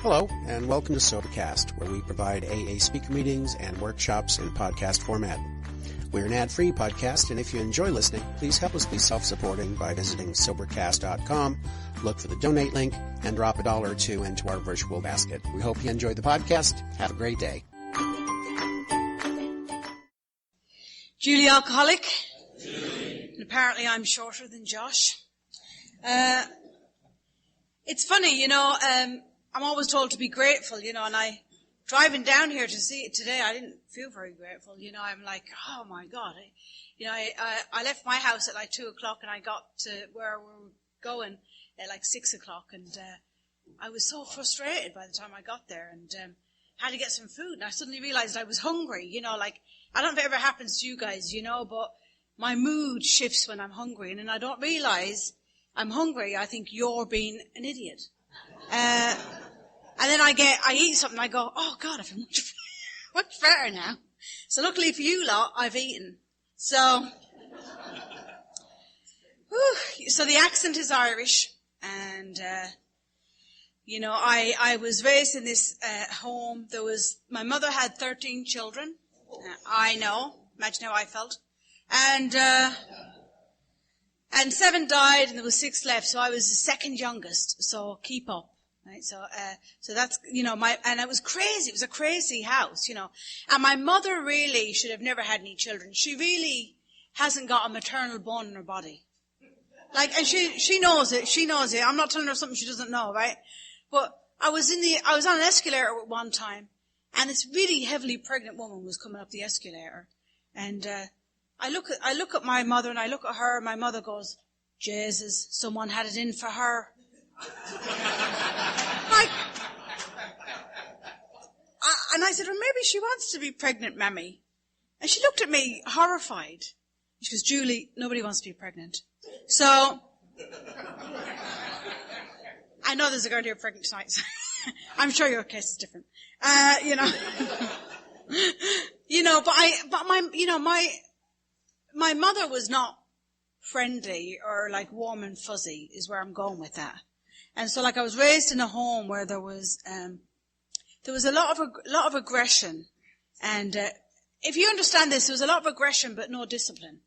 Hello, and welcome to Sobercast, where we provide AA speaker meetings and workshops in podcast format. We're an ad-free podcast, and if you enjoy listening, please help us be self-supporting by visiting Sobercast.com, look for the donate link, and drop $1 or $2 into our virtual basket. We hope you enjoy the podcast. Have a great day. Julie Alcoholic. Julie. And apparently I'm shorter than Josh. It's funny, I'm always told to be grateful, and driving down here to see it today, I didn't feel very grateful. I'm like, oh my God. I left my house at like 2:00 and I got to where we were going at like 6:00, and I was so frustrated by the time I got there and had to get some food. And I suddenly realized I was hungry, I don't know if it ever happens to you guys, but my mood shifts when I'm hungry, and then I don't realize I'm hungry. I think you're being an idiot. And then I eat something, I go, oh God, I feel much better now. So luckily for you lot, I've eaten. So the accent is Irish, and, I was raised in this, home. My mother had 13 children. I know. Imagine how I felt. And 7 died, and there was 6 left, so I was the second youngest, so keep up. Right, so that's, and it was crazy. It was a crazy house, And my mother really should have never had any children. She really hasn't got a maternal bone in her body. And she knows it. She knows it. I'm not telling her something she doesn't know, right? But I was on an escalator at one time, and this really heavily pregnant woman was coming up the escalator. And, I look at my mother and I look at her, and my mother goes, Jesus, someone had it in for her. And I said, well, maybe she wants to be pregnant, Mammy. And she looked at me horrified. She goes, Julie, nobody wants to be pregnant. So, I know there's a girl here pregnant tonight, so I'm sure your case is different. My mother was not friendly or warm and fuzzy is where I'm going with that. And so I was raised in a home where there was a lot of aggression. And, if you understand this, there was a lot of aggression but no discipline.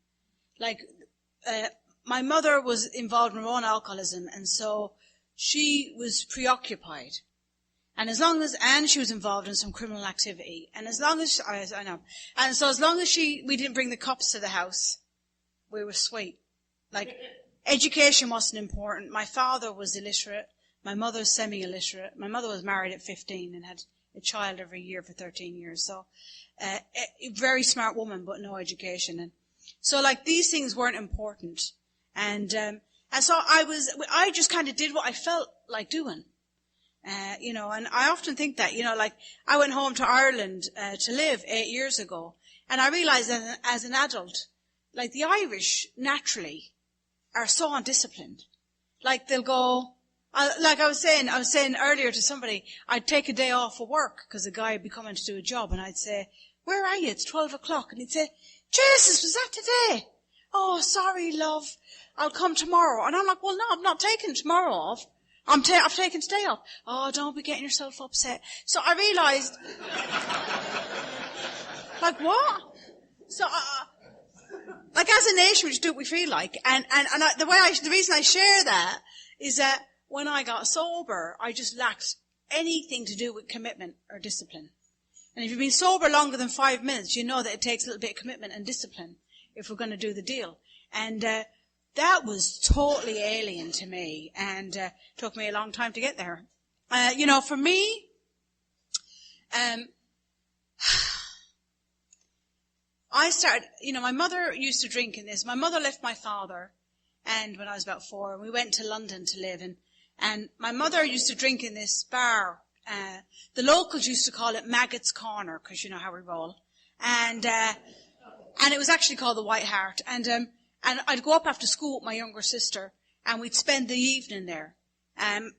My mother was involved in her own alcoholism, and so she was preoccupied. And she was involved in some criminal activity. And as long as we didn't bring the cops to the house, we were sweet. Education wasn't important. My father was illiterate. My mother's semi-illiterate. My mother was married at 15 and had a child every year for 13 years. So, a very smart woman, but no education. And so, these things weren't important. And so I just kind of did what I felt like doing. And I often think that, I went home to Ireland, to live 8 years ago, and I realized that as an adult, the Irish naturally are so undisciplined. They'll go, I was saying earlier to somebody, I'd take a day off of work because a guy would be coming to do a job, and I'd say, where are you? It's 12:00. And he'd say, Jesus, was that today? Oh, sorry, love. I'll come tomorrow. And I'm like, well, no, I'm not taking tomorrow off. I've taken today off. Oh, don't be getting yourself upset. So I realized, what? So, as a nation, we just do what we feel like. And the reason I share that is that when I got sober, I just lacked anything to do with commitment or discipline. And if you've been sober longer than 5 minutes, you know that it takes a little bit of commitment and discipline if we're going to do the deal. And, that was totally alien to me, and took me a long time to get there. For me, I started, my mother used to drink in this. My mother left my father, and when I was about 4, and we went to London to live, and my mother used to drink in this bar. The locals used to call it Maggot's Corner, because you know how we roll. And it was actually called the White Hart. And I'd go up after school with my younger sister, and we'd spend the evening there.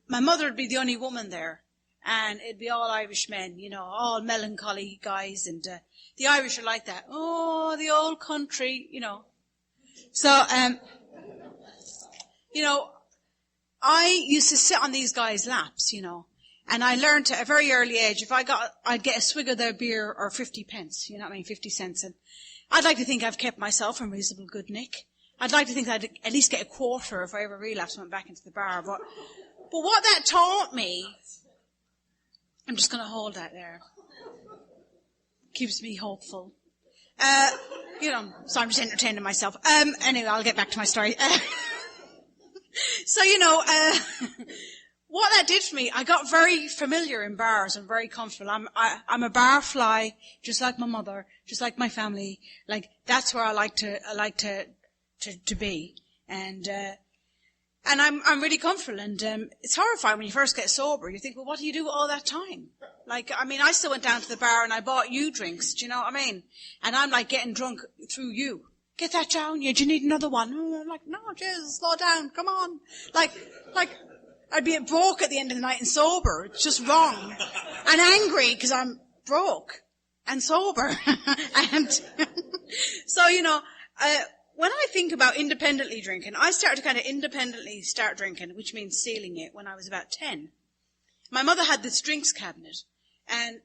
My mother would be the only woman there, and it'd be all Irish men, all melancholy guys, and the Irish are like that. Oh, the old country, So, I used to sit on these guys' laps, And I learned at a very early age, I'd get a swig of their beer or 50 pence, you know what I mean, 50 cents. And I'd like to think I've kept myself in reasonable good nick. I'd like to think I'd at least get a quarter if I ever relapsed and went back into the bar. But what that taught me, I'm just going to hold that there. Keeps me hopeful. So I'm just entertaining myself. Anyway, I'll get back to my story. So, what that did for me, I got very familiar in bars and very comfortable. I'm a bar fly, just like my mother, just like my family. Like, that's where I like to be. And I'm really comfortable. And, it's horrifying when you first get sober. You think, well, what do you do all that time? Like, I mean, I still went down to the bar and I bought you drinks. Do you know what I mean? And I'm like getting drunk through you. Get that down, you. Do you need another one? And I'm like, no, Jesus, slow down. Come on. Like, I'd be broke at the end of the night and sober. It's just wrong. And angry because I'm broke and sober. And so, when I think about independently drinking, I started to kind of independently start drinking, which means stealing it, when I was about 10. My mother had this drinks cabinet, and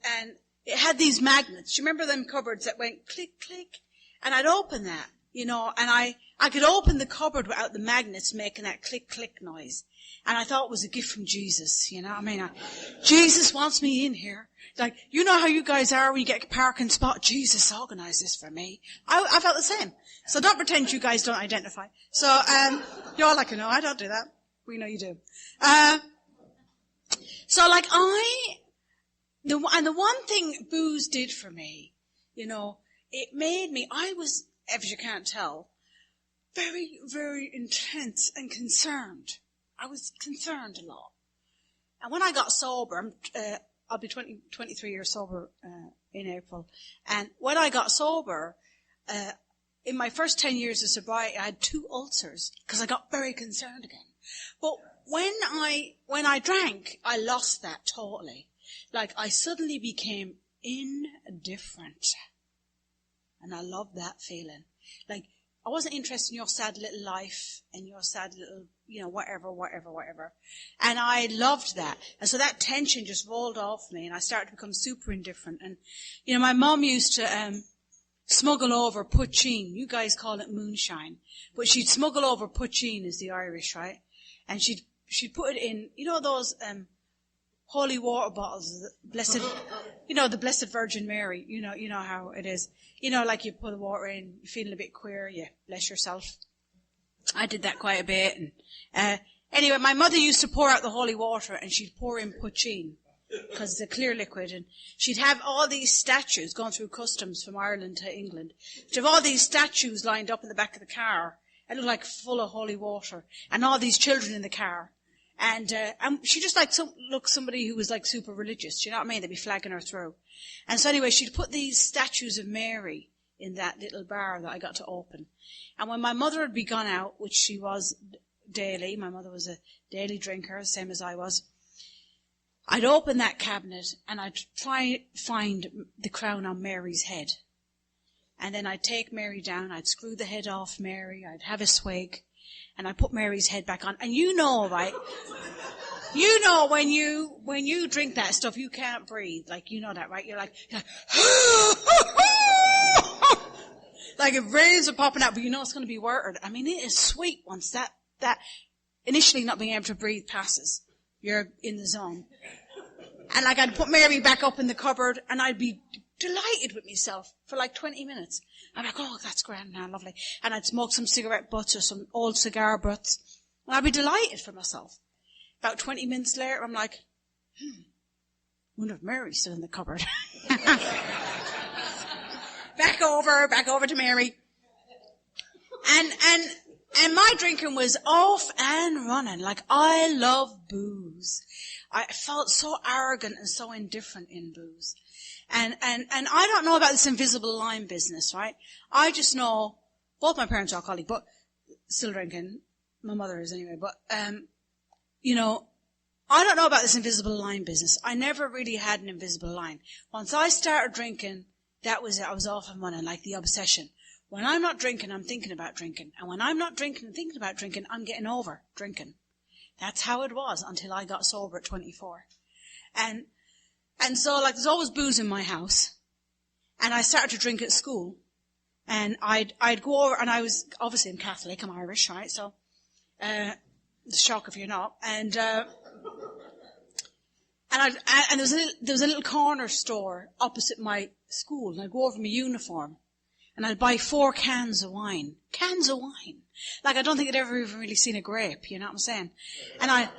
it had these magnets. Do you remember them cupboards that went click, click? And I'd open that, and I could open the cupboard without the magnets making that click, click noise. And I thought it was a gift from Jesus, Jesus wants me in here. Like, you know how you guys are when you get a parking spot? Jesus organized this for me. I felt the same. So don't pretend you guys don't identify. So, you're all like, no, I don't do that. We know you do. So like the one thing booze did for me, it made me, I was, as you can't tell, very, very intense and concerned. I was concerned a lot. And when I got sober, I'll be 23 years sober in April. And when I got sober, in my first 10 years of sobriety, I had 2 ulcers because I got very concerned again. But when I drank, I lost that totally. Like, I suddenly became indifferent. And I loved that feeling. Like, I wasn't interested in your sad little life and your sad little, whatever. And I loved that. And so that tension just rolled off me and I started to become super indifferent. And, my mom used to, smuggle over poutine. You guys call it moonshine. But she'd smuggle over poutine, is the Irish, right? And she'd put it in, those, holy water bottles, the Blessed Virgin Mary, you know how it is. Like you put the water in, you're feeling a bit queer, you bless yourself. I did that quite a bit. And, anyway, my mother used to pour out the holy water and she'd pour in poutine because it's a clear liquid. And she'd have all these statues going through customs from Ireland to England. She'd have all these statues lined up in the back of the car. It looked like full of holy water. And all these children in the car. And she just looked somebody who was like super religious. Do you know what I mean? They'd be flagging her through. And so anyway, she'd put these statues of Mary in that little bar that I got to open. And when my mother had be gone out, which she was daily, my mother was a daily drinker, same as I was, I'd open that cabinet and I'd try find the crown on Mary's head. And then I'd take Mary down, I'd screw the head off Mary, I'd have a swig, and I'd put Mary's head back on. And right? When you drink that stuff, you can't breathe. Like, that, right? You're like like if rays are popping out, but it's going to be weird. I mean, it is sweet once that initially not being able to breathe passes. You're in the zone. And like I'd put Mary back up in the cupboard and I'd be delighted with myself for like 20 minutes. I'm like, oh, that's grand now, lovely. And I'd smoke some cigarette butts or some old cigar butts. And I'd be delighted for myself. About 20 minutes later, I'm like, wonder if Mary's still in the cupboard. Back over to Mary. And my drinking was off and running. Like, I love booze. I felt so arrogant and so indifferent in booze. And I don't know about this invisible line business, right? I just know both my parents are alcoholic, but still drinking. My mother is anyway, but, I don't know about this invisible line business. I never really had an invisible line. Once I started drinking, that was it. I was off and running, like the obsession. When I'm not drinking, I'm thinking about drinking. And when I'm not drinking and thinking about drinking, I'm getting over drinking. That's how it was until I got sober at 24. And so, like, there's always booze in my house. And I started to drink at school. And I'd go over, and I was, obviously I'm Catholic, I'm Irish, right? So, it's a shock if you're not. And there was a little corner store opposite my school, and I'd go over my uniform, and I'd buy 4 cans of wine. Cans of wine. Like, I don't think I'd ever even really seen a grape, you know what I'm saying? And I'd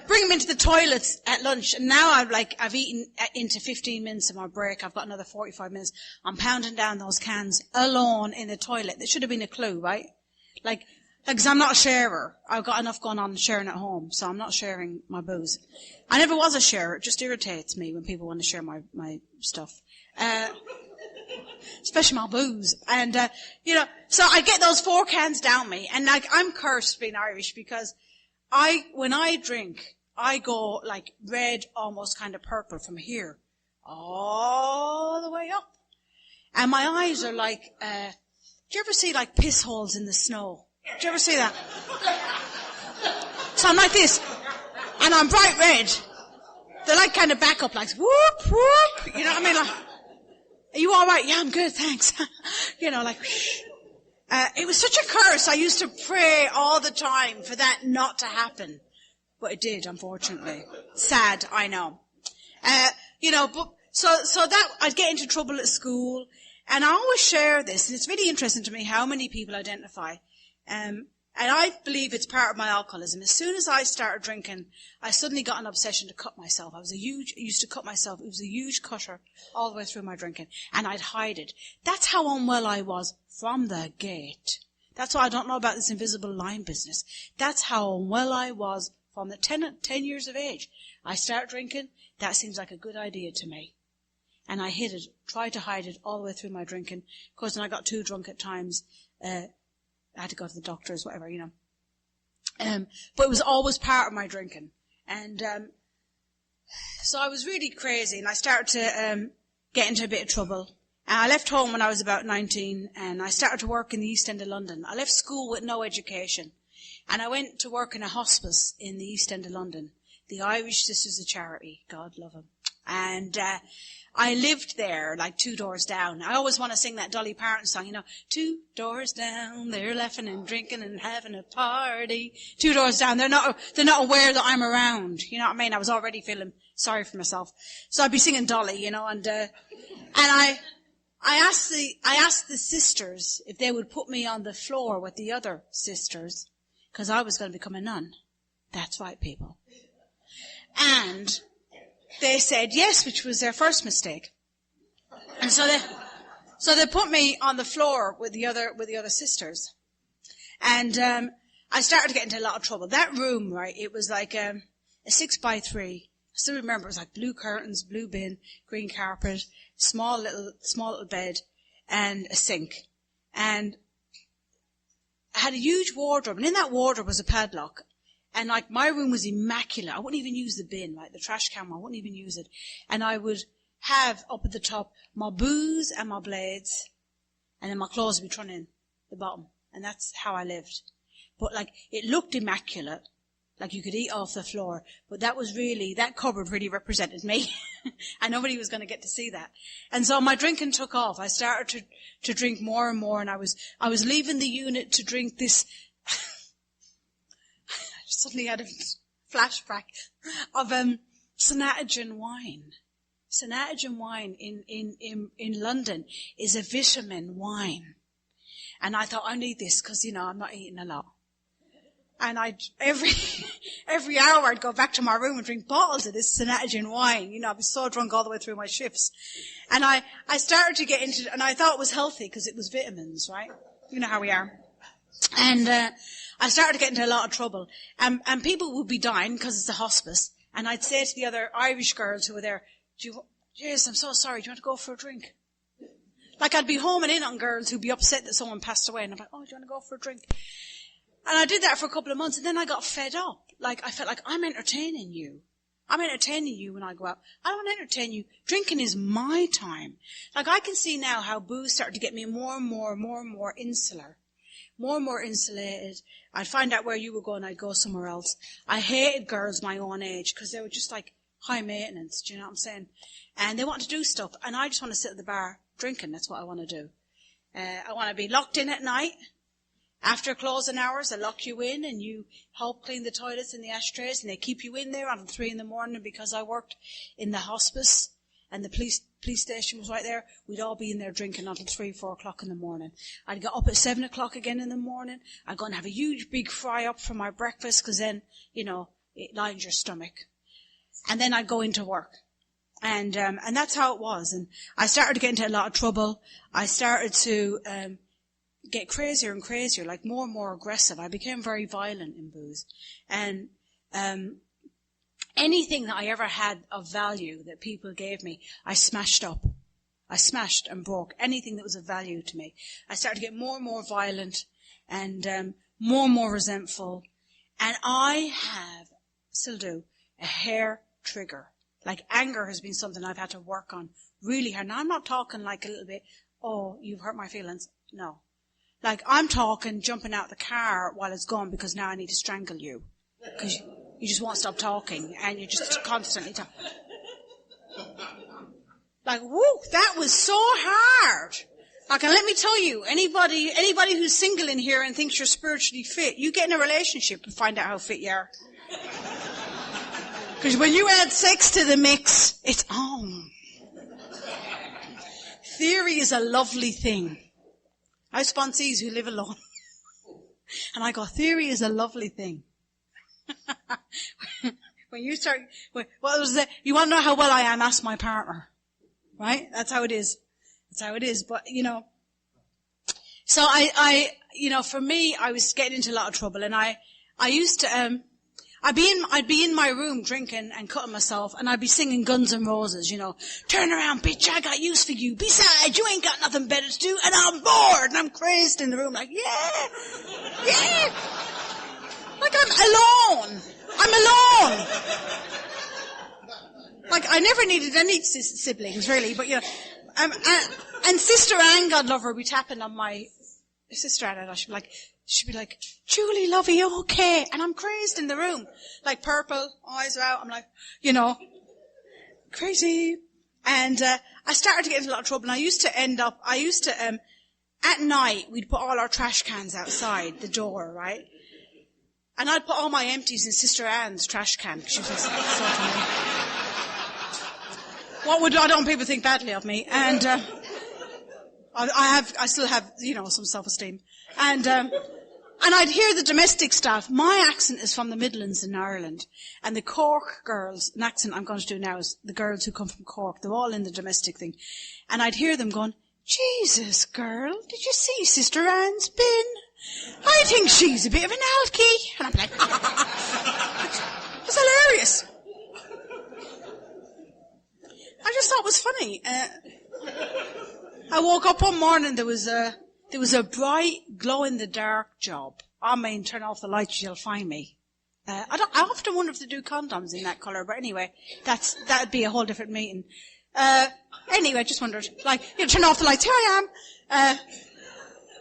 bring them into the toilets at lunch, and now I've eaten into 15 minutes of my break. I've got another 45 minutes. I'm pounding down those cans alone in the toilet. There should have been a clue, right? Because I'm not a sharer. I've got enough going on sharing at home, so I'm not sharing my booze. I never was a sharer. It just irritates me when people want to share my stuff. Especially my booze. And, so I get those 4 cans down me, and I'm cursed being Irish because when I drink, I go like red, almost kind of purple from here, all the way up. And my eyes are like, do you ever see like piss holes in the snow? Do you ever see that? So I'm like this, and I'm bright red. They're like kind of back up, like whoop, whoop, you know what I mean? Like, are you alright? Yeah, I'm good, thanks. It was such a curse. I used to pray all the time for that not to happen. But it did, unfortunately. Sad, I know. So that, I'd get into trouble at school. And I always share this, and it's really interesting to me how many people identify. And I believe it's part of my alcoholism. As soon as I started drinking, I suddenly got an obsession to cut myself. I used to cut myself. It was a huge cutter all the way through my drinking. And I'd hide it. That's how unwell I was from the gate. That's why I don't know about this invisible line business. That's how unwell I was from the 10 years of age. I started drinking. That seems like a good idea to me. And I hid it, tried to hide it all the way through my drinking. Of course, when I got too drunk at times, I had to go to the doctors, whatever, But it was always part of my drinking. And so I was really crazy, and I started to get into a bit of trouble. And I left home when I was about 19, and I started to work in the East End of London. I left school with no education. And I went to work in a hospice in the East End of London. The Irish Sisters of Charity, God love them. And I lived there, like 2 doors down. I always want to sing that Dolly Parton song, 2 doors down, they're laughing and drinking and having a party. 2 doors down, they're not aware that I'm around. You know what I mean? I was already feeling sorry for myself. So I'd be singing Dolly, and I asked the sisters if they would put me on the floor with the other sisters, because I was going to become a nun. That's right, people. And they said yes, which was their first mistake. And so they put me on the floor with the other sisters. And I started to get into a lot of trouble. That room, right, it was like a 6x3. I still remember it was like blue curtains, blue bin, green carpet, small little bed, and a sink. And I had a huge wardrobe, and in that wardrobe was a padlock. And like my room was immaculate. I wouldn't even use the bin, like the trash can. I wouldn't even use it. And I would have up at the top my booze and my blades, and then my clothes would be thrown in the bottom. And that's how I lived. But like it looked immaculate, like you could eat off the floor. But that cupboard really represented me, and nobody was going to get to see that. And so my drinking took off. I started to drink more and more, and I was leaving the unit to drink this. Suddenly had a flashback of Sanatogen wine. Sanatogen wine in London is a vitamin wine. And I thought, I need this because, I'm not eating a lot. And every hour I'd go back to my room and drink bottles of this Sanatogen wine. I'd be so drunk all the way through my shifts. And I started to get into it, and I thought it was healthy because it was vitamins, right? You know how we are. And I started to get into a lot of trouble. And people would be dying because it's a hospice. And I'd say to the other Irish girls who were there, yes, I'm so sorry, do you want to go for a drink? Like I'd be homing in on girls who'd be upset that someone passed away. And I'm like, oh, do you want to go for a drink? And I did that for a couple of months, and then I got fed up. Like I felt like I'm entertaining you. I'm entertaining you when I go out. I don't want to entertain you. Drinking is my time. Like I can see now how booze started to get me more and more insular. more and more insulated. I'd find out where you were going, I'd go somewhere else. I hated girls my own age because they were just like high maintenance, do you know what I'm saying? And they want to do stuff, and I just want to sit at the bar drinking. That's what I want to do. I want to be locked in at night. After closing hours, they lock you in and you help clean the toilets and the ashtrays, and they keep you in there until 3 a.m. because I worked in the hospice and the police station was right there. We'd all be in there drinking until 3, 4 o'clock in the morning. I'd get up at 7 o'clock again in the morning. I'd go and have a huge big fry up for my breakfast because then, it lines your stomach. And then I'd go into work. And that's how it was. And I started to get into a lot of trouble. I started to get crazier and crazier, like more and more aggressive. I became very violent in booze. And anything that I ever had of value that people gave me, I smashed up. I smashed and broke anything that was of value to me. I started to get more and more violent and more and more resentful. And I still do, a hair trigger. Like anger has been something I've had to work on really hard. Now I'm not talking like a little bit, oh, you've hurt my feelings. No. Like I'm talking jumping out the car while it's gone because now I need to strangle you. Because you just won't stop talking and you're just constantly talking. Like, whoo, that was so hard. Like, and let me tell you, anybody who's single in here and thinks you're spiritually fit, you get in a relationship and find out how fit you are. Because when you add sex to the mix, it's on. Theory is a lovely thing. I have sponsees who live alone. And I go, theory is a lovely thing. When you start, you want to know how well I am, ask my partner. Right? That's how it is. That's how it is. But, so for me, I was getting into a lot of trouble. And I used to, I'd be in my room drinking and cutting myself, and I'd be singing Guns N' Roses, turn around, bitch, I got use for you. Besides, you ain't got nothing better to do, and I'm bored, and I'm crazed in the room, like, yeah. Like, I'm alone. Like, I never needed any siblings, really, but, and Sister Anne, God love her, would be tapping on my sister Anne, and she'd be like, Julie, love, are you okay? And I'm crazed in the room. Like purple, eyes are out. I'm like, crazy. And I started to get into a lot of trouble. And I used to, at night, we'd put all our trash cans outside the door, right? And I'd put all my empties in Sister Anne's trash can. She was like, I don't want people to think badly of me. And I still have, some self-esteem. And I'd hear the domestic staff. My accent is from the Midlands in Ireland. And the Cork girls, an accent I'm going to do now is the girls who come from Cork. They're all in the domestic thing. And I'd hear them going, Jesus, girl, did you see Sister Anne's bin? I think she's a bit of an alky. And I'm like, it's hilarious. I just thought it was funny. I woke up one morning, there was a bright, glow-in-the-dark job. I mean, turn off the lights, you'll find me. I often wonder if they do condoms in that colour, but anyway, that'd be a whole different meeting. Anyway, I just wondered, turn off the lights, here I am.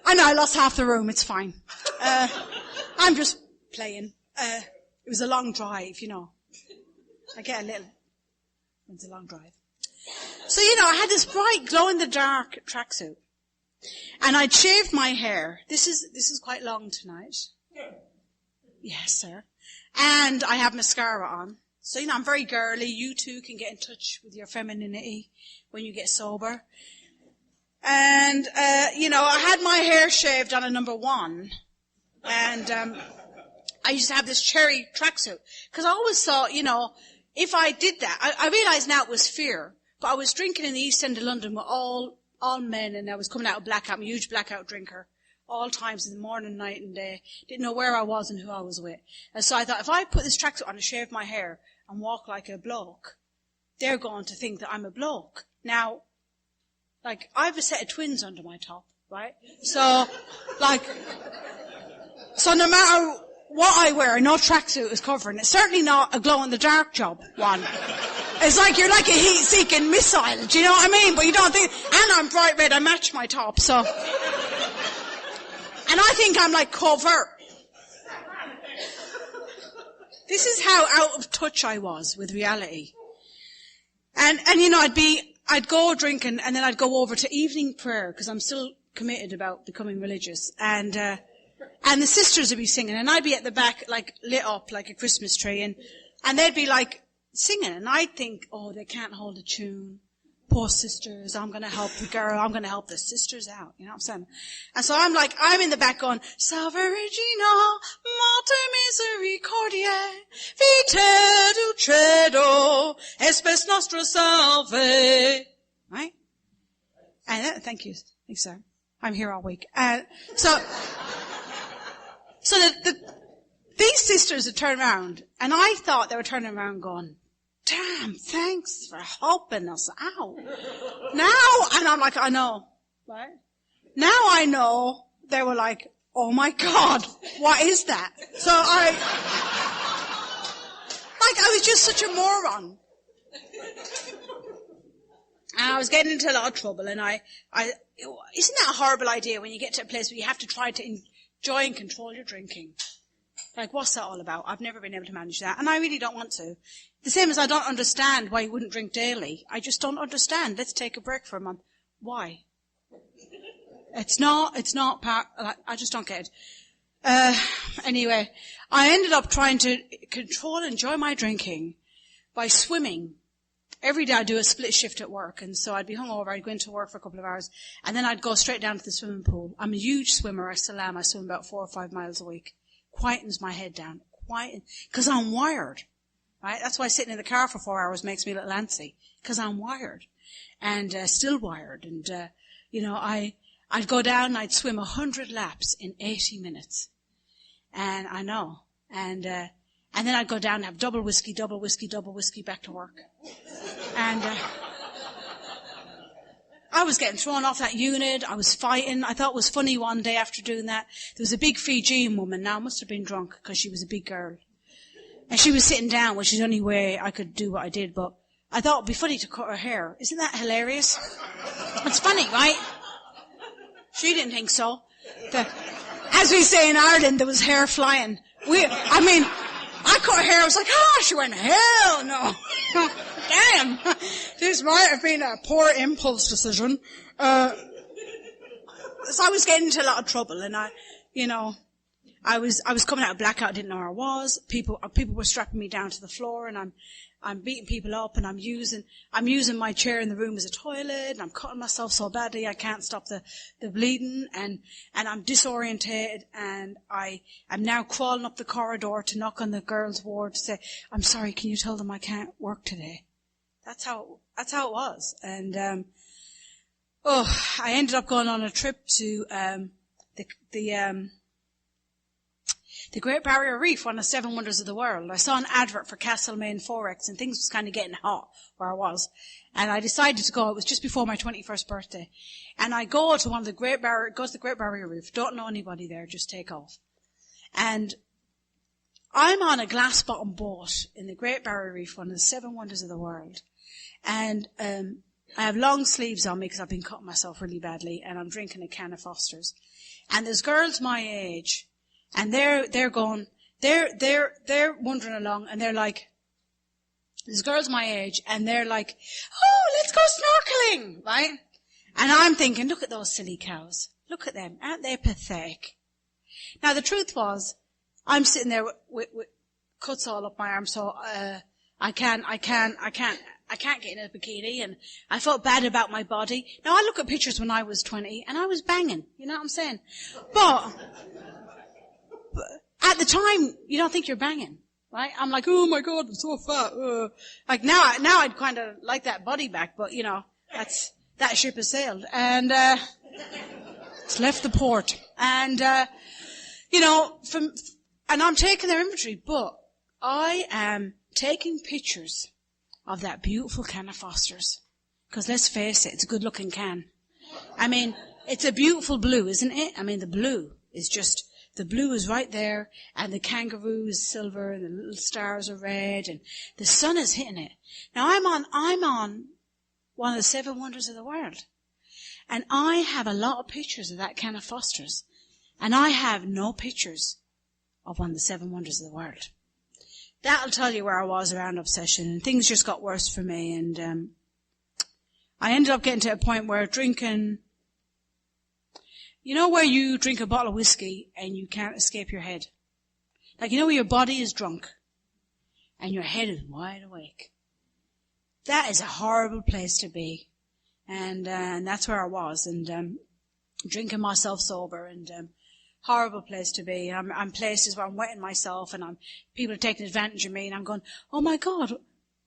I know I lost half the room, it's fine. I'm just playing. It was a long drive, I get a little, it's a long drive. So, I had this bright, glow-in-the-dark tracksuit. And I'd shaved my hair. This is quite long tonight. Yes, sir. And I have mascara on. So, I'm very girly. You too can get in touch with your femininity when you get sober. And, I had my hair shaved on a number 1. And, I used to have this cherry tracksuit. Because I always thought, if I did that, I realized now it was fear. But I was drinking in the East End of London with all men, and I was coming out of blackout. I'm a huge blackout drinker. All times in the morning, night and day. Didn't know where I was and who I was with. And so I thought, if I put this tracksuit on and shave my hair and walk like a bloke, they're going to think that I'm a bloke. Now, I have a set of twins under my top, right? So no matter what I wear, no tracksuit is covering. It's certainly not a glow-in-the-dark job one. It's like you're like a heat-seeking missile, do you know what I mean? But you don't think, and I'm bright red, I match my top, so. And And I think I'm like covert. This is how out of touch I was with reality. And you know, I'd go drinking and then I'd go over to evening prayer because I'm still committed about becoming religious. And the sisters would be singing and I'd be at the back like lit up like a Christmas tree and they'd be like singing and I'd think, oh, they can't hold a tune. Poor sisters, I'm going to help the girl, I'm going to help the sisters out, you know what I'm saying? And so I'm in the back going, Salve Regina, Mater Misericordiae, Vite Dulcedo, Espes Nostra Salve. Right? And thank you, sir. I'm here all week. So these sisters would turn around, and I thought they were turning around going, damn, thanks for helping us out. Now, and I'm like, I know, right? Now I know they were like, oh my God, what is that? So I was just such a moron. And I was getting into a lot of trouble and isn't that a horrible idea when you get to a place where you have to try to enjoy and control your drinking? Like, what's that all about? I've never been able to manage that, and I really don't want to. The same as I don't understand why you wouldn't drink daily. I just don't understand. Let's take a break for a month. Why? It's not part, I just don't get it. Anyway, I ended up trying to control and enjoy my drinking by swimming. Every day I'd do a split shift at work, and so I'd be hungover, I'd go into work for a couple of hours, and then I'd go straight down to the swimming pool. I'm a huge swimmer, I still am. I swim about 4 or 5 miles a week. Quietens my head down. Because I'm wired. Right? That's why sitting in the car for 4 hours makes me a little antsy. Because I'm wired. And still wired. And, you know, I'd go down and I'd swim 100 laps in 80 minutes. And I know. And then I'd go down and have double whiskey back to work. And I was getting thrown off that unit. I was fighting. I thought it was funny one day after doing that. There was a big Fijian woman. Now, I must have been drunk because she was a big girl. And she was sitting down, which is the only way I could do what I did. But I thought it would be funny to cut her hair. Isn't that hilarious? It's funny, right? She didn't think so. As we say in Ireland, there was hair flying. I cut her hair. I was like, she went, hell no. Damn. This might have been a poor impulse decision. So I was getting into a lot of trouble and I was coming out of blackout, I didn't know where I was. People were strapping me down to the floor and I'm beating people up and I'm using my chair in the room as a toilet and I'm cutting myself so badly I can't stop the bleeding and I'm disorientated and I'm now crawling up the corridor to knock on the girls' ward to say, I'm sorry, can you tell them I can't work today? That's how it was. And, I ended up going on a trip to, the Great Barrier Reef, one of the 7 wonders of the world. I saw an advert for Castlemaine Forex and things was kind of getting hot where I was. And I decided to go. It was just before my 21st birthday. And I go to the Great Barrier Reef. Don't know anybody there, just take off. And I'm on a glass bottom boat in the Great Barrier Reef, one of the 7 wonders of the world. And I have long sleeves on me because I've been cutting myself really badly and I'm drinking a can of Foster's. And there's girls my age and they're wandering along and they're like, there's girls my age and they're like, oh, let's go snorkeling, right? And I'm thinking, look at those silly cows. Look at them. Aren't they pathetic? Now the truth was, I'm sitting there with cuts all up my arm, so I can't get in a bikini, and I felt bad about my body. Now I look at pictures when I was 20, and I was banging. You know what I'm saying? But at the time, you don't think you're banging, right? I'm like, oh my God, I'm so fat. Like now I'd kind of like that body back, but you know, that ship has sailed, and it's left the port, and you know, and I'm taking their inventory, but I am taking pictures of that beautiful can of Foster's. Because let's face it, it's a good looking can. I mean, it's a beautiful blue, isn't it? I mean, the blue is right there, and the kangaroo is silver, and the little stars are red, and the sun is hitting it. Now I'm on one of the 7 wonders of the world. And I have a lot of pictures of that can of Foster's. And I have no pictures of one of the 7 wonders of the world. That'll tell you where I was around obsession, and things just got worse for me, and I ended up getting to a point where drinking, you know where you drink a bottle of whiskey and you can't escape your head? Like, you know where your body is drunk and your head is wide awake? That is a horrible place to be. And that's where I was, and drinking myself sober, and horrible place to be. I'm places where I'm wetting myself, and people are taking advantage of me, and I'm going, oh my God,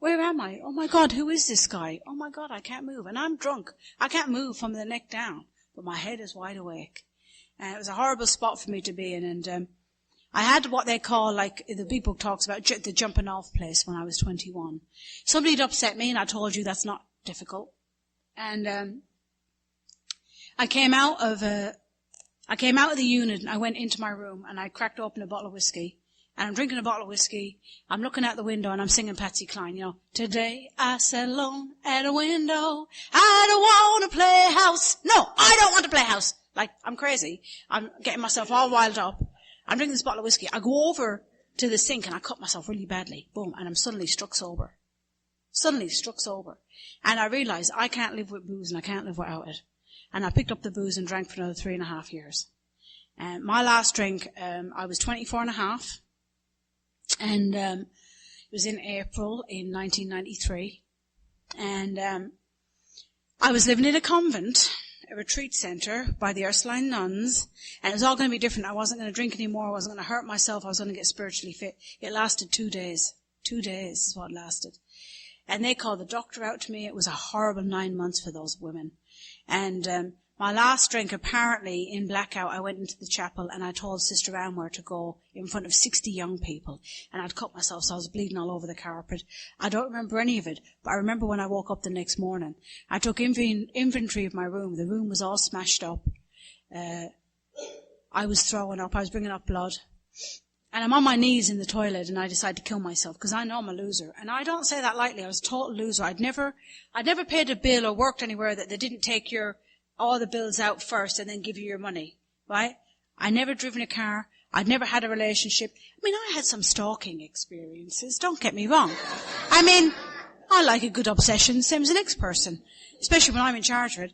where am I? Oh my God, who is this guy? Oh my God, I can't move. And I'm drunk. I can't move from the neck down, but my head is wide awake. And it was a horrible spot for me to be in, and I had what they call, like the big book talks about, the jumping off place when I was 21. Somebody had upset me, and I told you that's not difficult. And I came out of the unit, and I went into my room, and I cracked open a bottle of whiskey, and I'm drinking a bottle of whiskey. I'm looking out the window, and I'm singing Patsy Cline, you know. Today I sat alone at a window. I don't want to play house. No, I don't want to play house. Like, I'm crazy. I'm getting myself all wild up. I'm drinking this bottle of whiskey. I go over to the sink, and I cut myself really badly. Boom. And I'm suddenly struck sober. And I realized I can't live with booze, and I can't live without it. And I picked up the booze and drank for another 3.5 years. And my last drink, I was 24 and a half. And it was in April in 1993. And I was living in a convent, a retreat centre by the Ursuline nuns. And it was all going to be different. I wasn't going to drink anymore. I wasn't going to hurt myself. I was going to get spiritually fit. It lasted 2 days. 2 days is what it lasted. And they called the doctor out to me. It was a horrible 9 months for those women. And my last drink, apparently, in blackout, I went into the chapel and I told Sister Anwar to go in front of 60 young people. And I'd cut myself, so I was bleeding all over the carpet. I don't remember any of it, but I remember when I woke up the next morning. I took inventory of my room. The room was all smashed up. I was throwing up. I was bringing up blood. And I'm on my knees in the toilet, and I decide to kill myself because I know I'm a loser. And I don't say that lightly. I was a total loser. I'd never paid a bill or worked anywhere that they didn't take all the bills out first and then give you your money, right? I never driven a car. I'd never had a relationship. I mean, I had some stalking experiences. Don't get me wrong. I mean, I like a good obsession, same as the next person, especially when I'm in charge of it.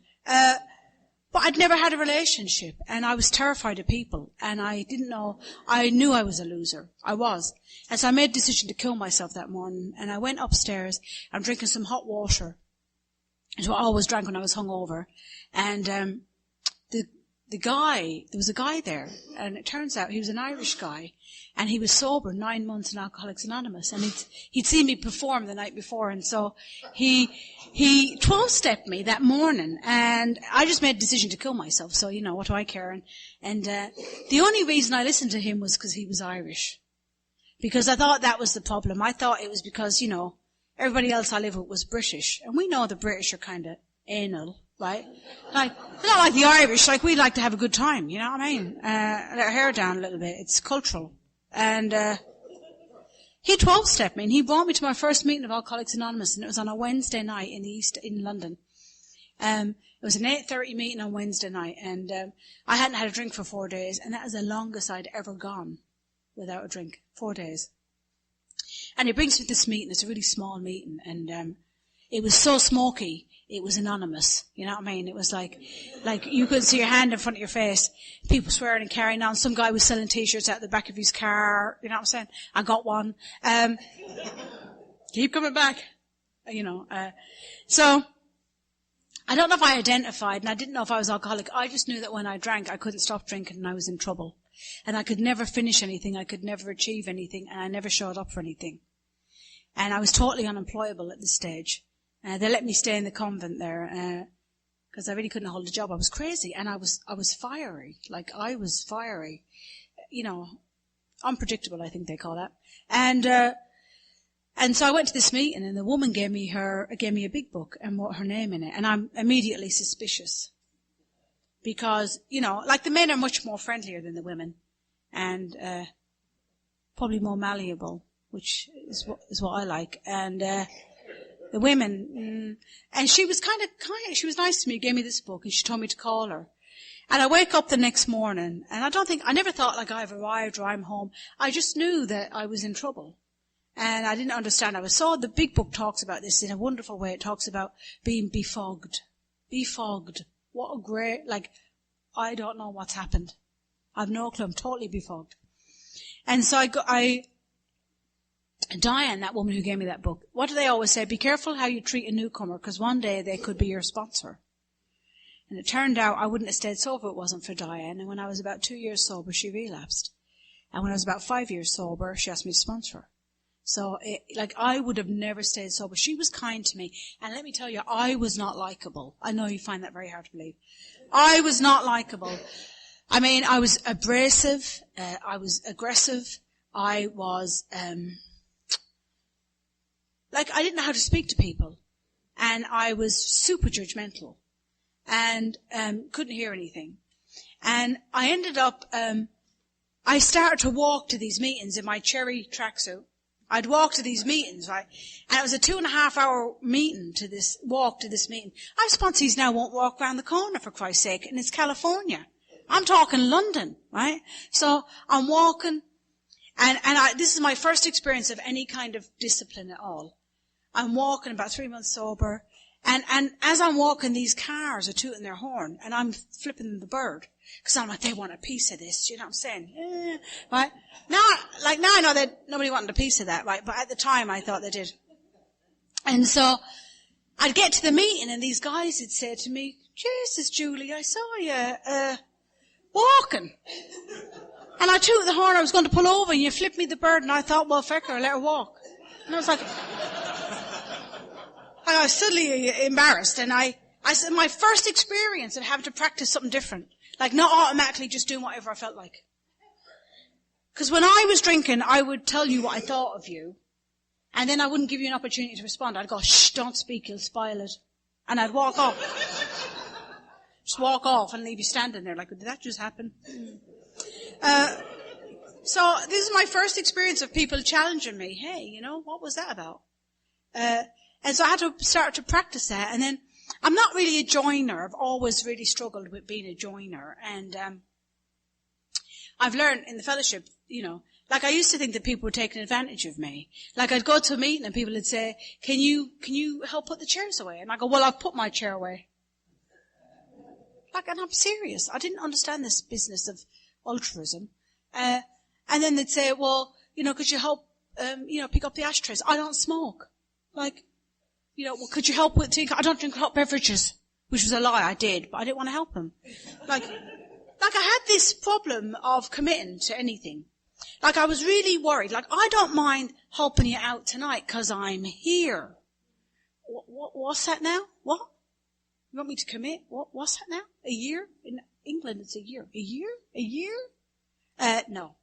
But I'd never had a relationship, and I was terrified of people, and I knew I was a loser. I was. And so I made a decision to kill myself that morning, and I went upstairs. I'm drinking some hot water. It's what I always drank when I was hungover. And there was a guy there, and it turns out he was an Irish guy, and he was sober 9 months in Alcoholics Anonymous, and he'd seen me perform the night before, and so he 12-stepped me that morning, and I just made a decision to kill myself, so, you know, what do I care? And the only reason I listened to him was because he was Irish. Because I thought that was the problem. I thought it was because, you know, everybody else I lived with was British, and we know the British are kind of anal, right? Like, not like the Irish, like we like to have a good time, you know what I mean? Let our hair down a little bit. It's cultural. And he 12-stepped me, and he brought me to my first meeting of Alcoholics Anonymous, and it was on a Wednesday night in London. It was an 8:30 meeting on Wednesday night, and I hadn't had a drink for 4 days, and that was the longest I'd ever gone without a drink. 4 days. And he brings me to this meeting. It's a really small meeting, and it was so smoky. It was anonymous, you know what I mean? It was like you couldn't see your hand in front of your face. People swearing and carrying on. Some guy was selling t-shirts out the back of his car, you know what I'm saying? I got one. Keep coming back, you know. So, I don't know if I identified, and I didn't know if I was alcoholic. I just knew that when I drank, I couldn't stop drinking, and I was in trouble. And I could never finish anything, I could never achieve anything, and I never showed up for anything. And I was totally unemployable at this stage. They let me stay in the convent there, because I really couldn't hold a job. I was crazy, and I was fiery. Like, I was fiery. You know, unpredictable, I think they call that. And so I went to this meeting, and the woman gave me a big book and wrote her name in it, and I'm immediately suspicious. Because, you know, like the men are much more friendlier than the women, and probably more malleable, which is what I like. And the women, and she was she was nice to me, gave me this book, and she told me to call her. And I wake up the next morning, and I never thought like I've arrived or I'm home. I just knew that I was in trouble. And I didn't understand. I saw the big book talks about this in a wonderful way. It talks about being befogged. Befogged. What a great, I don't know what's happened. I've no clue. I'm totally befogged. And so Diane, that woman who gave me that book, what do they always say? Be careful how you treat a newcomer, because one day they could be your sponsor. And it turned out I wouldn't have stayed sober if it wasn't for Diane. And when I was about 2 years sober, she relapsed. And when I was about 5 years sober, she asked me to sponsor her. So, I would have never stayed sober. She was kind to me. And let me tell you, I was not likable. I know you find that very hard to believe. I was not likable. I mean, I was abrasive. I was aggressive. I was, I didn't know how to speak to people. And I was super judgmental. And couldn't hear anything. And I ended up, I started to walk to these meetings in my cherry tracksuit. I'd walk to these meetings, right? And it was a 2.5 hour meeting walk to this meeting. I have sponsees now won't walk around the corner, for Christ's sake, and it's California. I'm talking London, right? So I'm walking, and this is my first experience of any kind of discipline at all. I'm walking about 3 months sober, and as I'm walking, these cars are tooting their horn, and I'm flipping the bird. Because I'm like, they want a piece of this, you know what I'm saying? Right? Now I know that nobody wanted a piece of that, right? But at the time, I thought they did. And so, I'd get to the meeting, and these guys would say to me, Jesus, Julie, I saw you, walking. And I tooted the horn, I was going to pull over, and you flipped me the bird, and I thought, well, feck her, let her walk. And I was like, I was suddenly embarrassed, and I said, my first experience of having to practice something different. Not automatically just doing whatever I felt like. Because when I was drinking, I would tell you what I thought of you, and then I wouldn't give you an opportunity to respond. I'd go, shh, don't speak, you'll spoil it. And I'd walk off. Just walk off and leave you standing there did that just happen? So this is my first experience of people challenging me. Hey, what was that about? And so I had to start to practice that, and then I'm not really a joiner. I've always really struggled with being a joiner. And I've learned in the fellowship, I used to think that people were taking advantage of me. I'd go to a meeting and people would say, can you help put the chairs away? And I go, well, I've put my chair away. And I'm serious. I didn't understand this business of altruism. And then they'd say, well, could you help, pick up the ashtrays? I don't smoke. Well, could you help with I don't drink hot beverages, which was a lie. I did, but I didn't want to help them. I had this problem of committing to anything. I was really worried. I don't mind helping you out tonight because I'm here. What's that now? What? You want me to commit? What's that now? A year? In England, it's a year. A year? A year? No.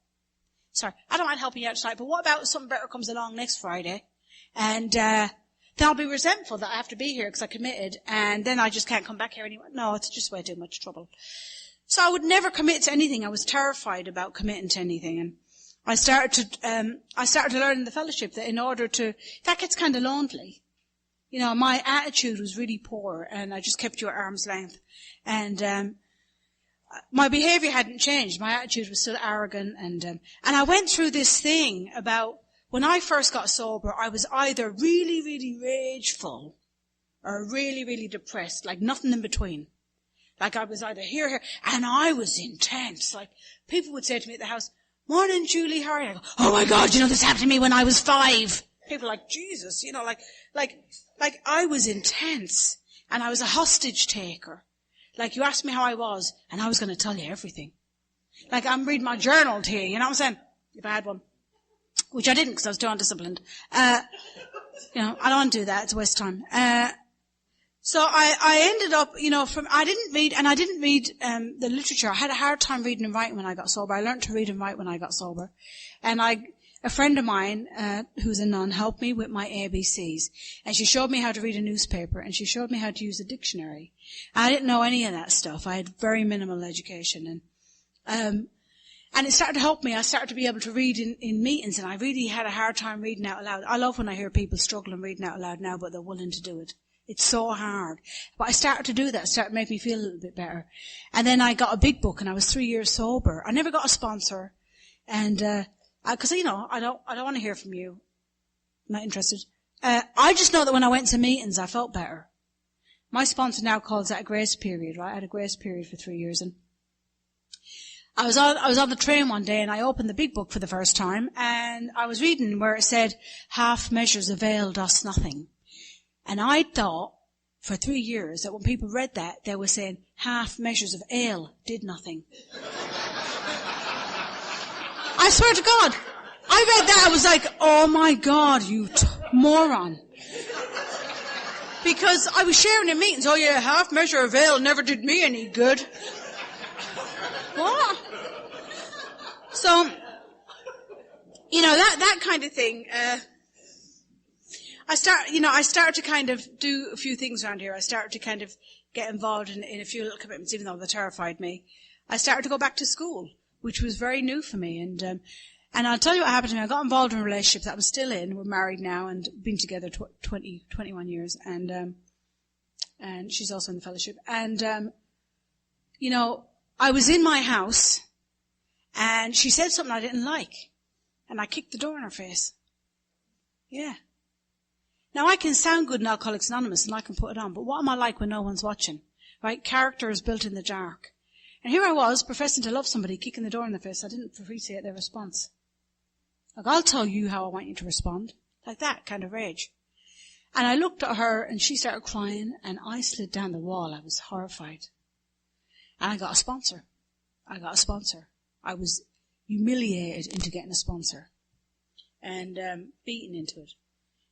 Sorry. I don't mind helping you out tonight, but what about something better comes along next Friday? And, then I'll be resentful that I have to be here because I committed, and then I just can't come back here anymore. No, it's just way too much trouble. So I would never commit to anything. I was terrified about committing to anything, and I started to learn in the fellowship that that gets kind of lonely. My attitude was really poor, and I just kept you at arm's length, and my behavior hadn't changed. My attitude was still arrogant, and I went through this thing about. When I first got sober, I was either really, really rageful or really, really depressed, nothing in between. I was either here, and I was intense. People would say to me at the house, morning, Julie, how are you? I go, oh my God, this happened to me when I was 5. People are like, Jesus, I was intense, and I was a hostage taker. You asked me how I was, and I was going to tell you everything. I'm reading my journal to you, you know what I'm saying? If I had one. Which I didn't because I was too undisciplined. I don't want to do that. It's a waste of time. So I ended up, I didn't read the literature. I had a hard time reading and writing when I got sober. I learned to read and write when I got sober. And a friend of mine, who's a nun, helped me with my ABCs. And she showed me how to read a newspaper, and she showed me how to use a dictionary. I didn't know any of that stuff. I had very minimal education. And it started to help me. I started to be able to read in meetings, and I really had a hard time reading out loud. I love when I hear people struggling reading out loud now, but they're willing to do it. It's so hard. But I started to do that. It started to make me feel a little bit better. And then I got a big book and I was 3 years sober. I never got a sponsor. And, cause I don't want to hear from you. I'm not interested. I just know that when I went to meetings, I felt better. My sponsor now calls that a grace period, right? I had a grace period for 3 years, and I was on the train one day and I opened the big book for the first time and I was reading where it said, half measures availed us nothing. And I thought for 3 years that when people read that, they were saying half measures of ale did nothing. I swear to God, I read that, I was like, oh my God, you moron. Because I was sharing in meetings, oh yeah, half measure of ale never did me any good. What? So, that kind of thing, I started to kind of do a few things around here. I started to kind of get involved in a few little commitments, even though they terrified me. I started to go back to school, which was very new for me. And I'll tell you what happened to me. I got involved in a relationship that I'm still in. We're married now and been together 21 years. And she's also in the fellowship. And, I was in my house and she said something I didn't like. And I kicked the door in her face. Yeah. Now I can sound good in Alcoholics Anonymous and I can put it on, but what am I like when no one's watching? Right? Character is built in the dark. And here I was professing to love somebody, kicking the door in the face. I didn't appreciate their response. Like, I'll tell you how I want you to respond. Like that kind of rage. And I looked at her and she started crying and I slid down the wall. I was horrified. And I got a sponsor. I was humiliated into getting a sponsor. And beaten into it.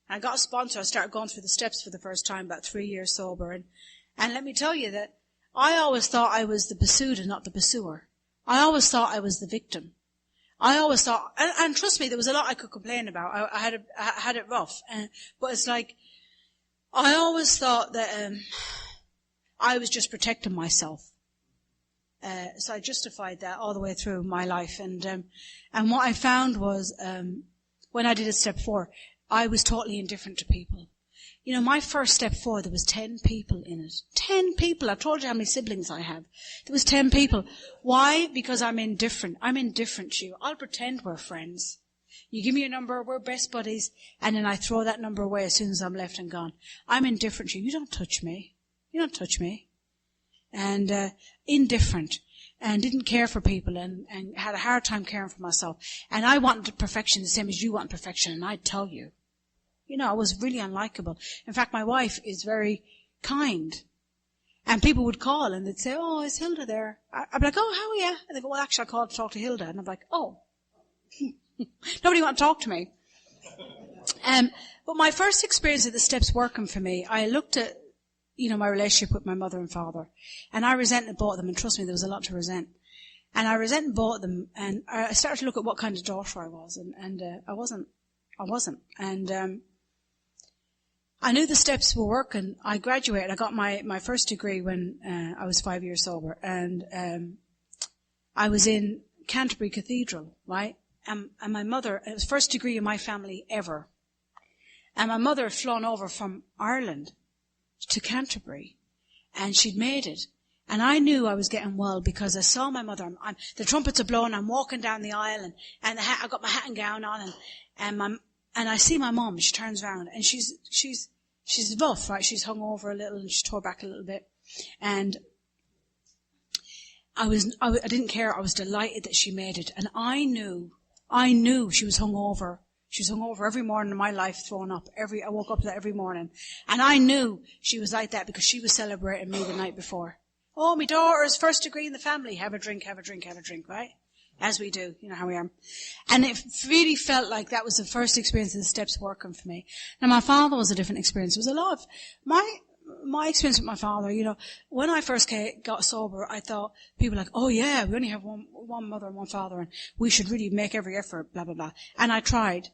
I got a sponsor. I started going through the steps for the first time, about 3 years sober. And let me tell you that I always thought I was the pursued and not the pursuer. I always thought I was the victim. I always thought, and trust me, there was a lot I could complain about. I had it rough. But it's like, I always thought that I was just protecting myself. So I justified that all the way through my life. And what I found was, when I did a step 4, I was totally indifferent to people. My first step 4, there was 10 people in it. 10 people. I told you how many siblings I have. There was 10 people. Why? Because I'm indifferent. I'm indifferent to you. I'll pretend we're friends. You give me your number, we're best buddies, and then I throw that number away as soon as I'm left and gone. I'm indifferent to you. You don't touch me. And indifferent. And didn't care for people and had a hard time caring for myself. And I wanted perfection the same as you want perfection, and I'd tell you. I was really unlikable. In fact, my wife is very kind. And people would call and they'd say, oh, is Hilda there? I'd be like, oh, how are you? And they go, well, actually, I called to talk to Hilda. And I'm like, oh. Nobody want to talk to me. But my first experience of the steps working for me, I looked at, my relationship with my mother and father. And I resented both of them. And trust me, there was a lot to resent. And I resented both of them. And I started to look at what kind of daughter I was. And I wasn't. And I knew the steps were working. I graduated. I got my first degree when I was 5 years sober. And I was in Canterbury Cathedral, right? And my mother, it was first degree in my family ever. And my mother had flown over from Ireland to Canterbury. And she'd made it. And I knew I was getting well because I saw my mother. The trumpets are blowing. I'm walking down the aisle and I got my hat and gown on and I see my mom. She turns around and she's rough, right? She's hung over a little and she tore back a little bit. And I didn't care. I was delighted that she made it. And I knew she was hung over. She was hung over every morning in my life, thrown up. I woke up to that every morning. And I knew she was like that because she was celebrating me the night before. Oh, my daughter's first degree in the family. Have a drink, right? As we do, how we are. And it really felt like that was the first experience of the steps working for me. Now, my father was a different experience. It was a lot of my experience with my father, when I first got sober, I thought people were like, oh yeah, we only have one mother and one father and we should really make every effort, blah, blah, blah. And I tried.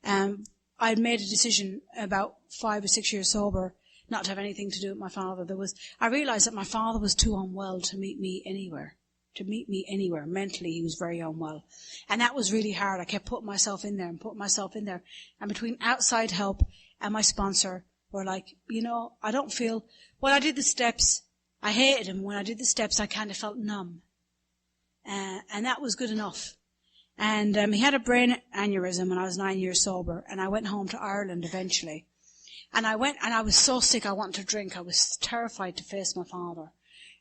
I'd made a decision about 5 or 6 years sober not to have anything to do with my father. I realized that my father was too unwell to meet me anywhere. Mentally, he was very unwell. And that was really hard. I kept putting myself in there. And between outside help and my sponsor Or like, I don't feel, when I did the steps, I hated them. When I did the steps, I kind of felt numb. And that was good enough. And he had a brain aneurysm when I was 9 years sober, and I went home to Ireland eventually. And I went, and I was so sick I wanted to drink. I was terrified to face my father.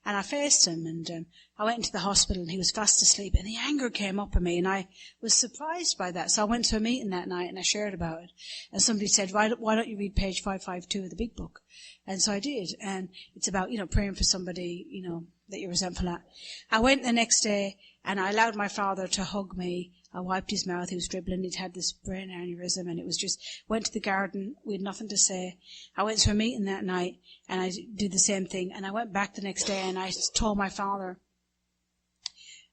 And I faced him, and I went into the hospital, and he was fast asleep, and the anger came up in me, and I was surprised by that. So I went to a meeting that night, and I shared about it. And somebody said, why don't you read page 552 of the big book? And so I did. And it's about, praying for somebody, that you're resentful at. I went the next day, and I allowed my father to hug me. I wiped his mouth. He was dribbling. He'd had this brain aneurysm, and it was just, went to the garden. We had nothing to say. I went to a meeting that night, and I did the same thing. And I went back the next day, and I told my father,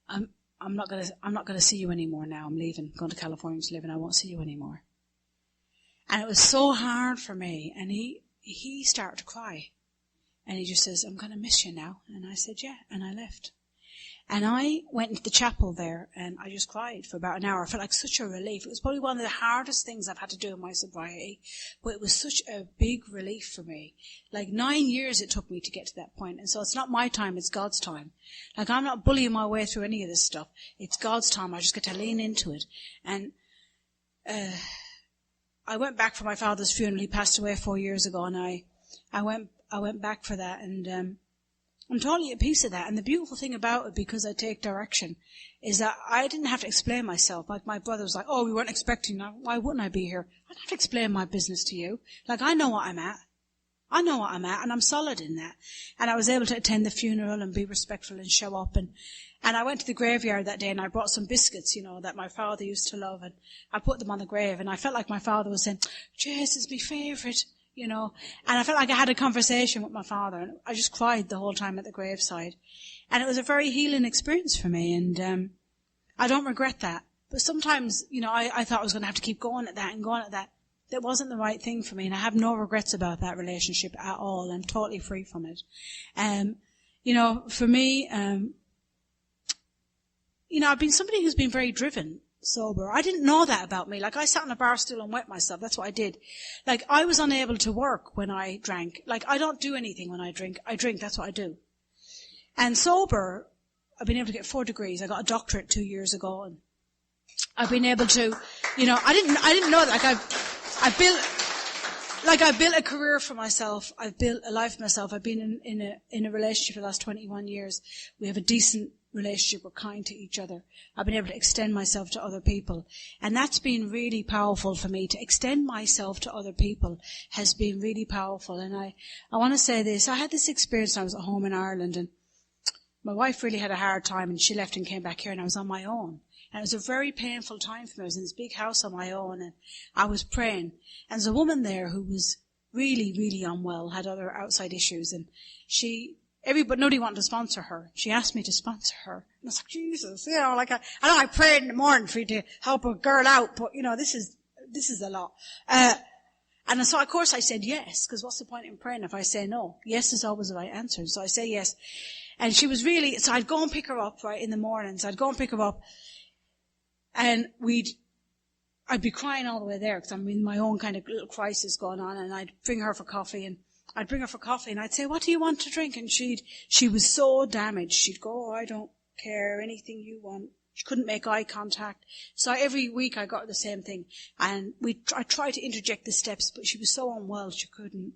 I'm not gonna see you anymore now. I'm leaving. I'm going to California to live, and I won't see you anymore. And it was so hard for me. And he started to cry. And he just says, I'm going to miss you now. And I said, yeah. And I left. And I went into the chapel there, and I just cried for about an hour. I felt like such a relief. It was probably one of the hardest things I've had to do in my sobriety, but it was such a big relief for me. Like 9 years it took me to get to that point. And so it's not my time, it's God's time. Like I'm not bullying my way through any of this stuff. It's God's time. I just get to lean into it. And I went back for my father's funeral. He passed away 4 years ago, and I went back for that, and I'm totally at peace with that. And the beautiful thing about it, because I take direction, is that I didn't have to explain myself. Like my brother was like, oh, we weren't expecting that. Why wouldn't I be here? I don't have to explain my business to you. Like I know what I'm at. I know what I'm at, and I'm solid in that. And I was able to attend the funeral and be respectful and show up. And I went to the graveyard that day, and I brought some biscuits, that my father used to love. And I put them on the grave, and I felt like my father was saying, Jess is my favourite. And I felt like I had a conversation with my father, and I just cried the whole time at the graveside. And it was a very healing experience for me, and I don't regret that. But sometimes, I thought I was going to have to keep going at that and going at that. That wasn't the right thing for me, and I have no regrets about that relationship at all. I'm totally free from it. For me, I've been somebody who's been very driven sober. I didn't know that about me. Like I sat on a bar stool and wet myself. That's what I did. Like I was unable to work when I drank. Like I don't do anything when I drink. I drink. That's what I do. And sober, I've been able to get 4 degrees. I got a doctorate 2 years ago, and I've been able to, I didn't know that. I built a career for myself. I've built a life for myself. I've been in a relationship for the last 21 years. We have a decent relationship. We're kind to each other. I've been able to extend myself to other people. And that's been really powerful for me. To extend myself to other people has been really powerful. And I want to say this. I had this experience when I was at home in Ireland, and my wife really had a hard time, and she left and came back here, and I was on my own. And it was a very painful time for me. I was in this big house on my own, and I was praying. And there's a woman there who was really, really unwell, had other outside issues, and nobody wanted to sponsor her. She asked me to sponsor her. And I was like, Jesus, I know I prayed in the morning for you to help a girl out, but this is a lot. And so of course I said yes, because what's the point in praying if I say no? Yes is always the right answer. So I say yes. And she was so I'd go and pick her up, right, in the mornings. I'd go and pick her up, and I'd be crying all the way there, because I'm in my own kind of little crisis going on, and I'd bring her for coffee, and I'd say, what do you want to drink? And she was so damaged. She'd go, oh, I don't care, anything you want. She couldn't make eye contact. So every week I got her the same thing. And I tried to interject the steps, but she was so unwell she couldn't.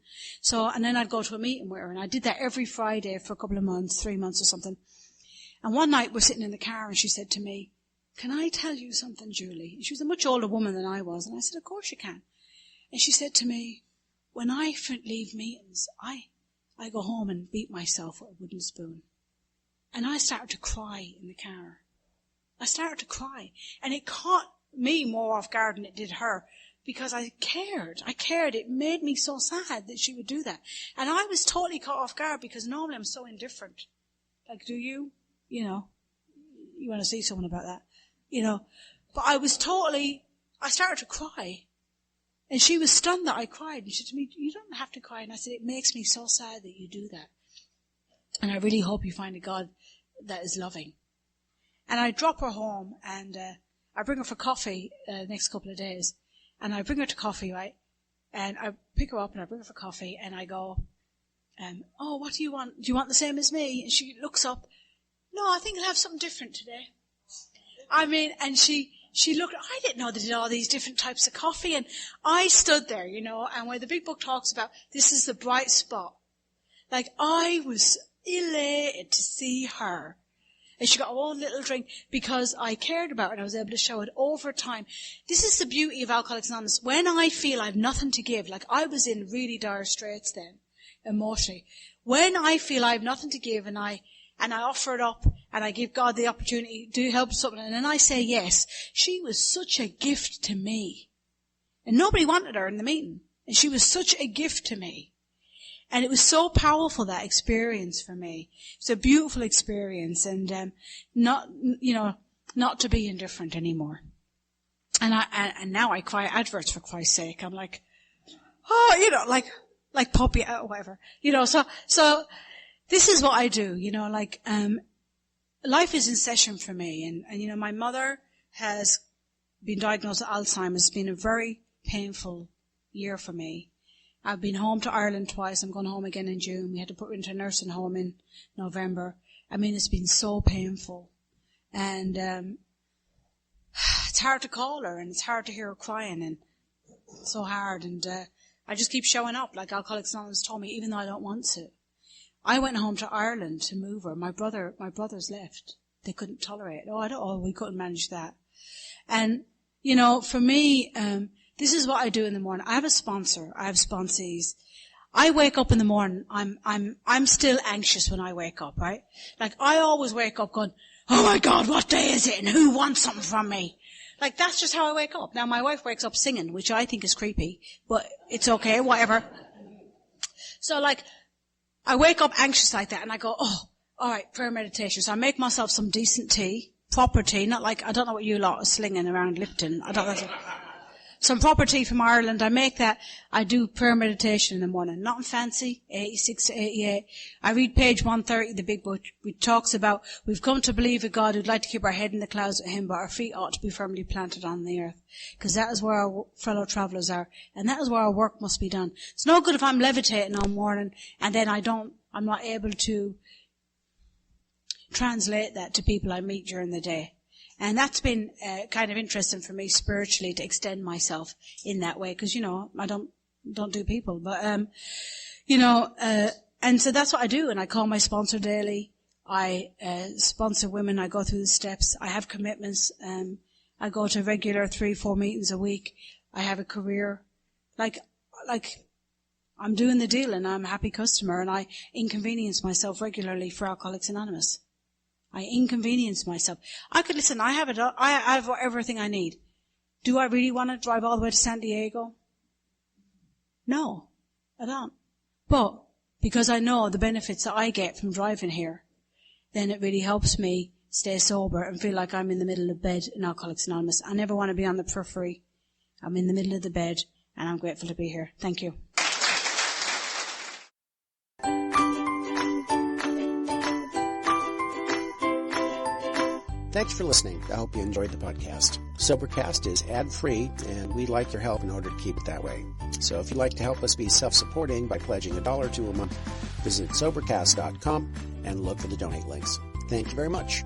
And then I'd go to a meeting with her, and I did that every Friday for a couple of months, 3 months or something. And one night we're sitting in the car, and she said to me, can I tell you something, Julie? And she was a much older woman than I was. And I said, of course you can. And she said to me, when I leave meetings, I go home and beat myself with a wooden spoon. And I started to cry in the car. I started to cry. And it caught me more off guard than it did her, because I cared. It made me so sad that she would do that. And I was totally caught off guard, because normally I'm so indifferent. Like, do you? You want to see someone about that? But I started to cry. And she was stunned that I cried. And she said to me, you don't have to cry. And I said, it makes me so sad that you do that. And I really hope you find a God that is loving. And I drop her home, and I bring her for coffee the next couple of days. And I bring her to coffee, right? And I pick her up and I bring her for coffee and I go, oh, what do you want? Do you want the same as me? And she looks up. No, I think I'll have something different today. I mean, and she looked, I didn't know they did all these different types of coffee. And I stood there, and where the big book talks about, this is the bright spot. Like, I was elated to see her. And she got her own little drink because I cared about her and I was able to show it over time. This is the beauty of Alcoholics Anonymous. When I feel I've nothing to give, like I was in really dire straits then, emotionally. When I feel I have nothing to give and I offer it up and I give God the opportunity to help something and then I say yes, she was such a gift to me. And nobody wanted her in the meeting. And she was such a gift to me. And it was so powerful, that experience for me. It's a beautiful experience and not to be indifferent anymore. And now I cry adverts for Christ's sake. I'm like, like puppy or whatever. So this is what I do, life is in session for me. And my mother has been diagnosed with Alzheimer's. It's been a very painful year for me. I've been home to Ireland twice. I'm going home again in June. We had to put her into a nursing home in November. I mean, it's been so painful. And it's hard to call her, and it's hard to hear her crying, and it's so hard. And I just keep showing up, like Alcoholics Anonymous told me, even though I don't want to. I went home to Ireland to move her. My brothers left. They couldn't tolerate it. We couldn't manage that. And, for me, this is what I do in the morning. I have a sponsor. I have sponsees. I wake up in the morning. I'm still anxious when I wake up, right? Like I always wake up going, oh my God, what day is it? And who wants something from me? Like that's just how I wake up. Now my wife wakes up singing, which I think is creepy, but it's okay, whatever. So like, I wake up anxious like that and I go, oh, alright, prayer meditation. So I make myself some decent tea, proper tea, not like, I don't know what you lot are slinging around Lipton. I don't know. Some proper tea from Ireland. I make that. I do prayer meditation in the morning. Nothing fancy. 86 to 88. I read page 130 of the big book, which talks about we've come to believe a God who'd like to keep our head in the clouds with him, but our feet ought to be firmly planted on the earth. Because that is where our fellow travellers are. And that is where our work must be done. It's no good if I'm levitating all morning and then I'm not able to translate that to people I meet during the day. And that's been kind of interesting for me spiritually to extend myself in that way because, I don't do people. But, and so that's what I do. And I call my sponsor daily. I sponsor women. I go through the steps. I have commitments. I go to regular 3-4 meetings a week. I have a career. Like I'm doing the deal and I'm a happy customer and I inconvenience myself regularly for Alcoholics Anonymous. I inconvenience myself. I have it. I have everything I need. Do I really want to drive all the way to San Diego? No, I don't. But because I know the benefits that I get from driving here, then it really helps me stay sober and feel like I'm in the middle of bed in Alcoholics Anonymous. I never want to be on the periphery. I'm in the middle of the bed and I'm grateful to be here. Thank you. Thanks for listening. I hope you enjoyed the podcast. Sobercast is ad-free, and we'd like your help in order to keep it that way. So if you'd like to help us be self-supporting by pledging $1 or $2 a month, visit Sobercast.com and look for the donate links. Thank you very much.